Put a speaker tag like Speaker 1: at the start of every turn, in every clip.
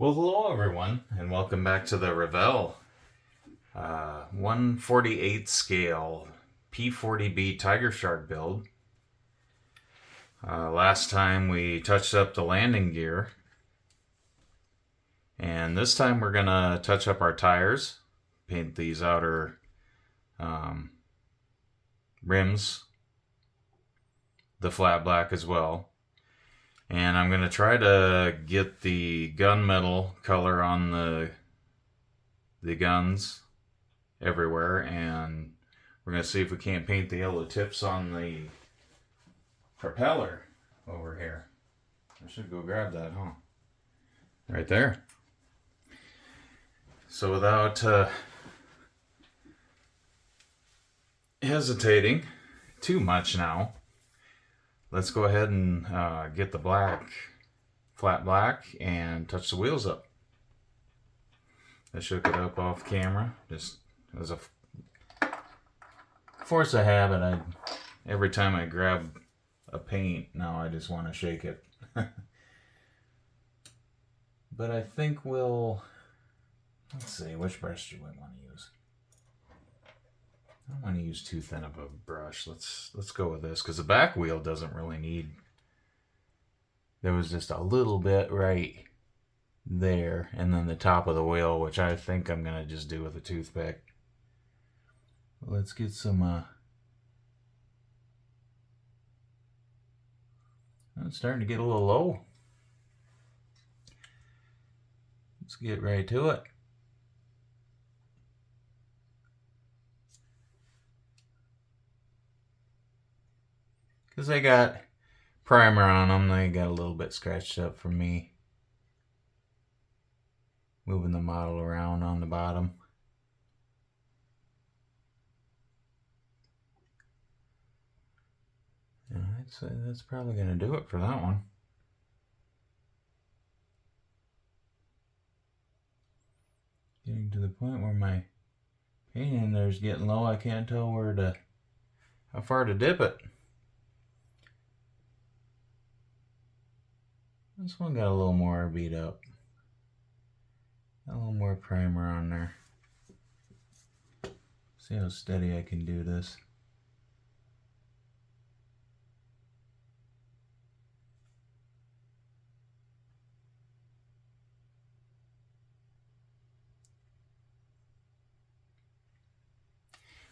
Speaker 1: Well, hello everyone, and welcome back to the Revell 1/48 scale P-40B Tiger Shark build. Last time we touched up the landing gear, and this time we're gonna touch up our tires, paint these outer rims the flat black as well. And I'm gonna try to get the gunmetal color on the guns everywhere, and we're gonna see if we can't paint the yellow tips on the propeller over here. I should go grab that, huh? Right there. So without hesitating too much now, let's go ahead and get the flat black, and touch the wheels up. I shook it up off camera, just as a force of habit. Every time I grab a paint, now I just want to shake it. But I think let's see, which brush do I want to use? I don't want to use too thin of a brush. Let's go with this, because the back wheel doesn't really need. There was just a little bit right there, and then the top of the wheel, which I think I'm gonna just do with a toothpick. Let's get some it's starting to get a little low. Let's get right to it. Because they got primer on them, they got a little bit scratched up from me moving the model around on the bottom. And I'd say that's probably going to do it for that one. Getting to the point where my paint in there is getting low. I can't tell how far to dip it. This one got a little more beat up. Got a little more primer on there. See how steady I can do this.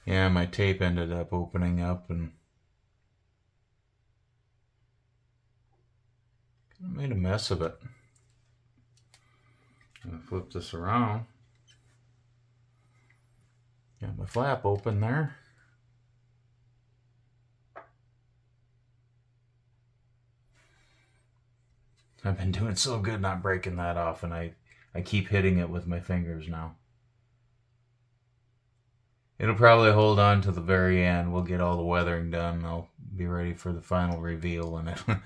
Speaker 1: Yeah, my tape ended up opening up and kind of made a mess of it. I'm gonna flip this around. Got my flap open there. I've been doing so good not breaking that off, and I keep hitting it with my fingers now. It'll probably hold on to the very end. We'll get all the weathering done. I'll be ready for the final reveal, and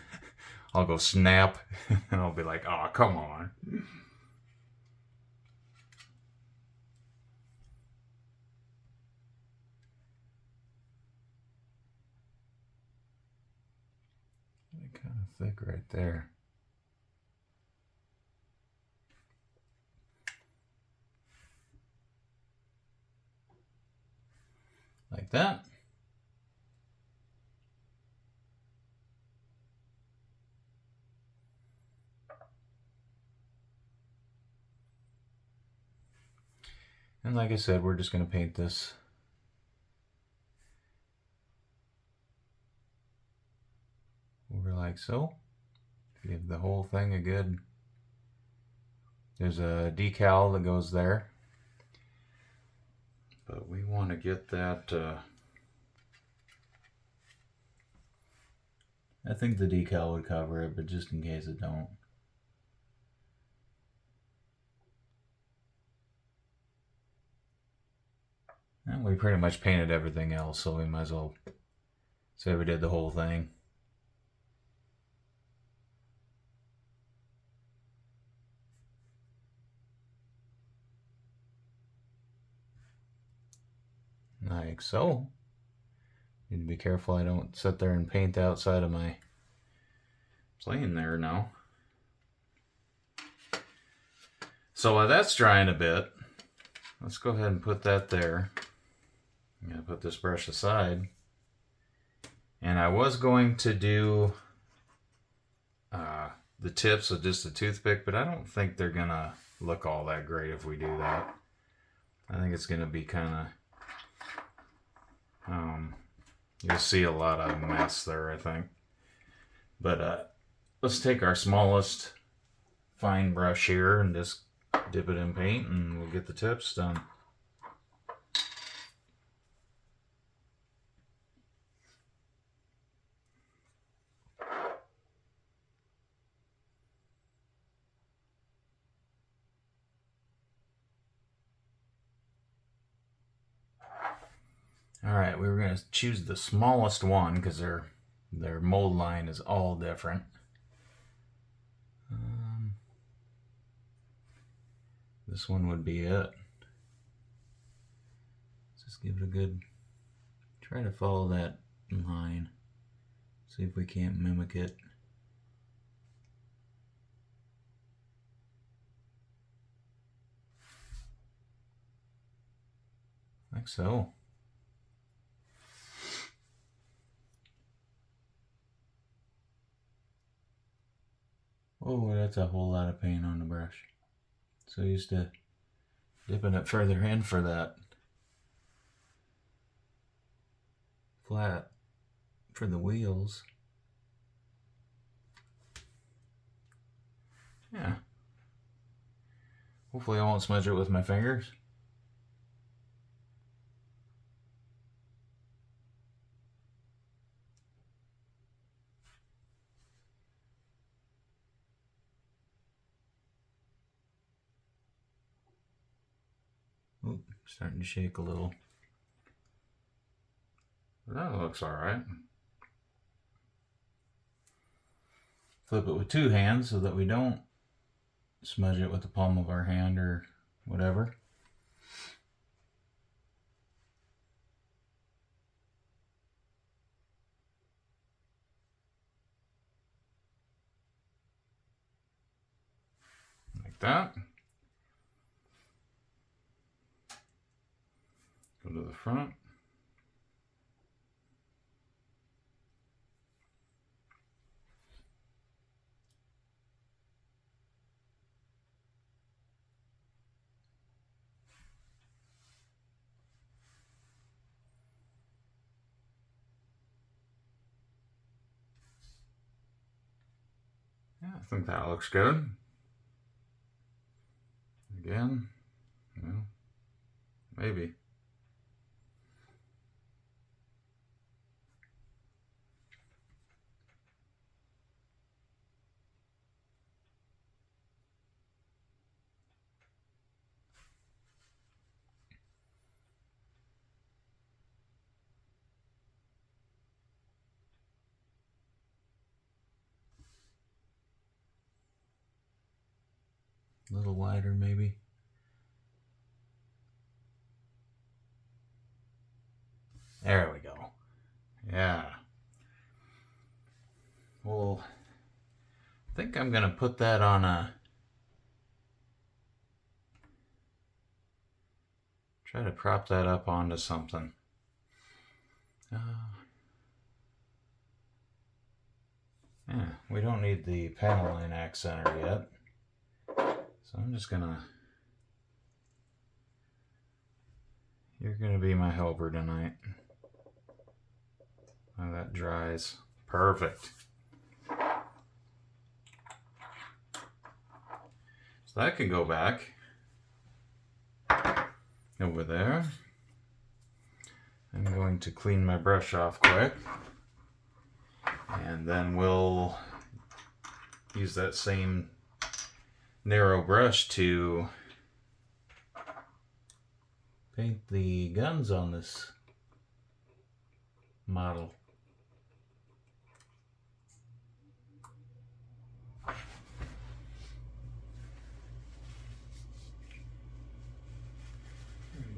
Speaker 1: I'll go snap, and I'll be like, oh, come on. Kind of thick right there. Like that. And like I said, we're just going to paint this over like so. Give the whole thing a good. There's a decal that goes there. But we want to get that. I think the decal would cover it, but just in case it don't. And we pretty much painted everything else, so we might as well say we did the whole thing. Like so. Need to be careful I don't sit there and paint the outside of my plane there now. So while that's drying a bit, let's go ahead and put that there. I'm going to put this brush aside. And I was going to do the tips with just a toothpick, but I don't think they're going to look all that great if we do that. I think it's going to be kind of, you'll see a lot of mess there, I think. But let's take our smallest fine brush here and just dip it in paint and we'll get the tips done. Alright, we were going to choose the smallest one because their mold line is all different. This one would be it. Just give it a good, try to follow that line. See if we can't mimic it. Like so. Oh, that's a whole lot of paint on the brush. So used to dipping it further in for that flat for the wheels. Yeah. Hopefully I won't smudge it with my fingers. Oop, starting to shake a little. That looks alright. Flip it with two hands so that we don't smudge it with the palm of our hand or whatever. Like that. Go to the front. Yeah, I think that looks good. Again, well, maybe. A little wider, maybe. There we go. Yeah. Well, I think I'm gonna put that on a, try to prop that up onto something. Yeah, we don't need the panel line accenter yet. So I'm just gonna, you're gonna be my helper tonight. Oh, that dries. Perfect. So that can go back over there. I'm going to clean my brush off quick. And then we'll use that same narrow brush to paint the guns on this model.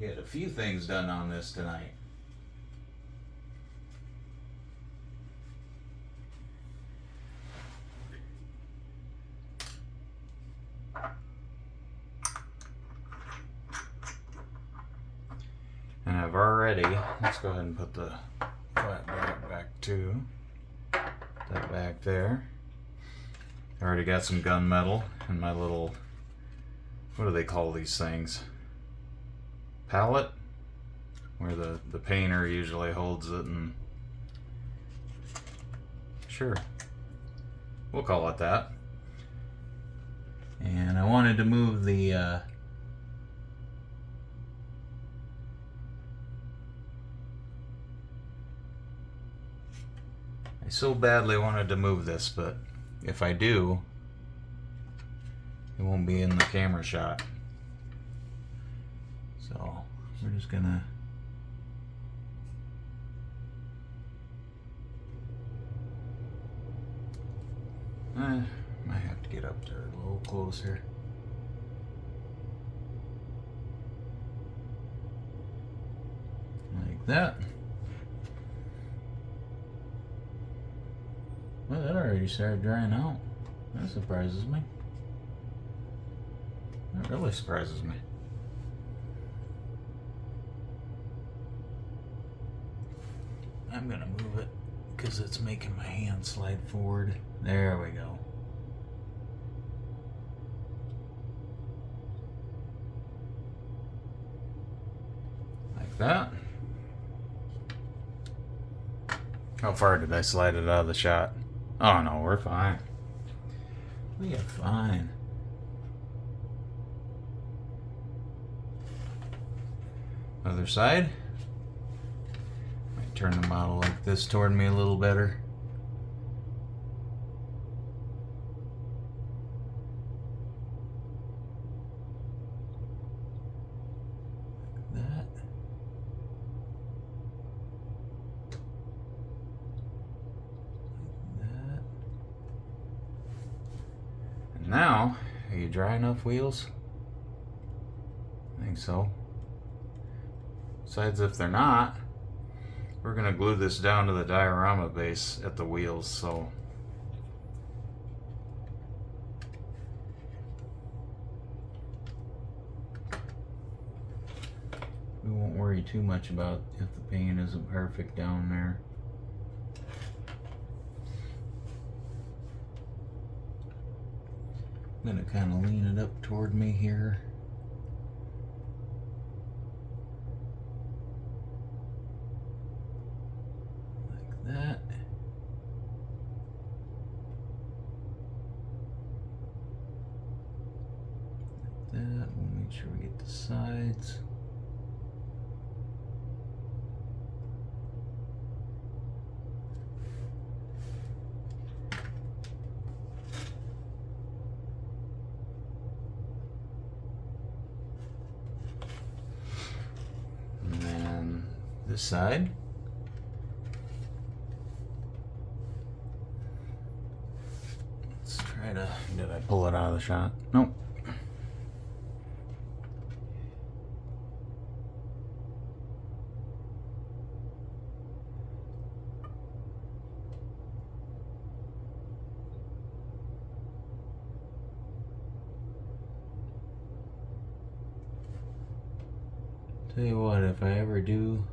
Speaker 1: Get a few things done on this tonight. I've already, let's go ahead and put the flat back too. That back there. I already got some gunmetal in my little, what do they call these things? Pallet? Where the painter usually holds it, and sure, we'll call it that. And I wanted to move the I so badly wanted to move this, but if I do, it won't be in the camera shot. So we're just gonna might have to get up there a little closer. Like that. Well, that already started drying out. That surprises me. That really surprises me. I'm gonna move it because it's making my hand slide forward. There we go. Like that. How far did I slide it out of the shot? Oh no, we're fine. We are fine. Other side. Might turn the model like this toward me a little better. Like that. Like that. And now, are you dry enough, wheels? I think so. Besides, if they're not, we're going to glue this down to the diorama base at the wheels, so we won't worry too much about if the paint isn't perfect down there. I'm going to kind of lean it up toward me here. That. Like that. We'll make sure we get the sides. And then this side. Did I pull it out of the shot? Nope. Tell you what, if I ever do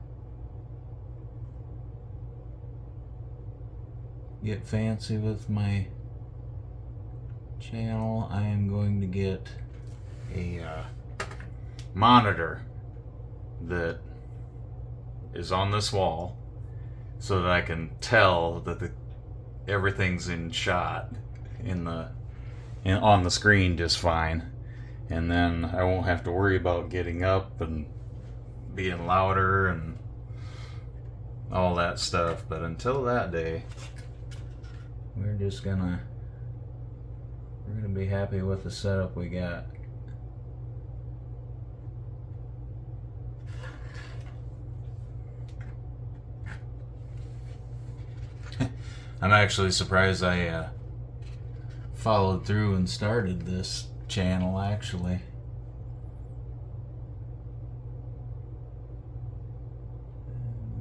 Speaker 1: get fancy with my channel, I am going to get a monitor that is on this wall so that I can tell that everything's in shot on the screen just fine, and then I won't have to worry about getting up and being louder and all that stuff. But until that day, we're gonna be happy with the setup we got. I'm actually surprised I followed through and started this channel, actually.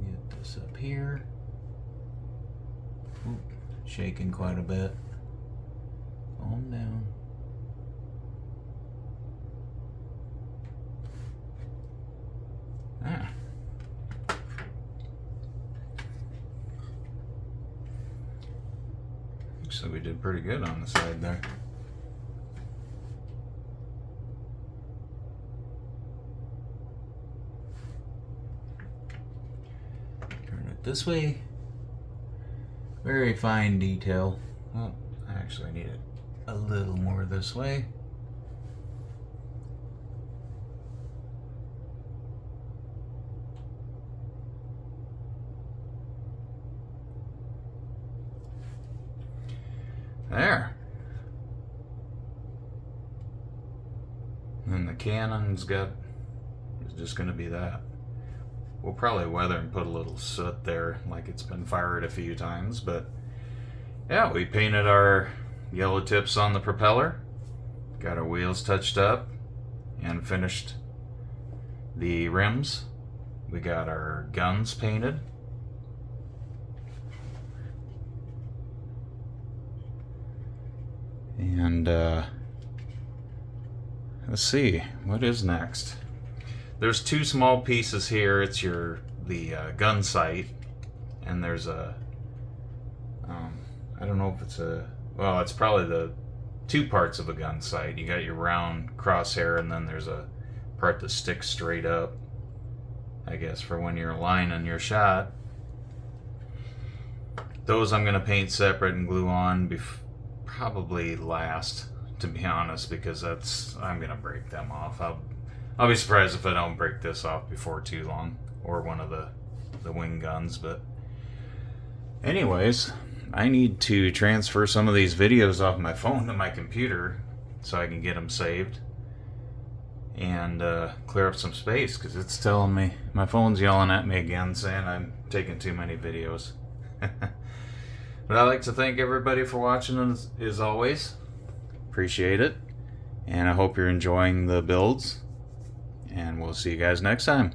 Speaker 1: Get this up here. Oop, shaking quite a bit. Calm down. Actually, we did pretty good on the side there. Turn it this way. Very fine detail. Well, actually I need it a little more this way. There. And the cannon's is just going to be that. We'll probably weather and put a little soot there, like it's been fired a few times, but yeah, we painted our yellow tips on the propeller, got our wheels touched up, and finished the rims. We got our guns painted. And let's see, what is next? There's two small pieces here. It's the gun sight, and there's a I don't know if it's well, it's probably the two parts of a gun sight. You got your round crosshair, and then there's a part that sticks straight up, I guess, for when you're aligning your shot. Those I'm going to paint separate and glue on probably last, to be honest, because I'm going to break them off. I'll be surprised if I don't break this off before too long, or one of the wing guns. But anyways, I need to transfer some of these videos off my phone to my computer so I can get them saved and clear up some space, because it's telling me, my phone's yelling at me again saying I'm taking too many videos. But I'd like to thank everybody for watching, as always. Appreciate it. And I hope you're enjoying the builds. And we'll see you guys next time.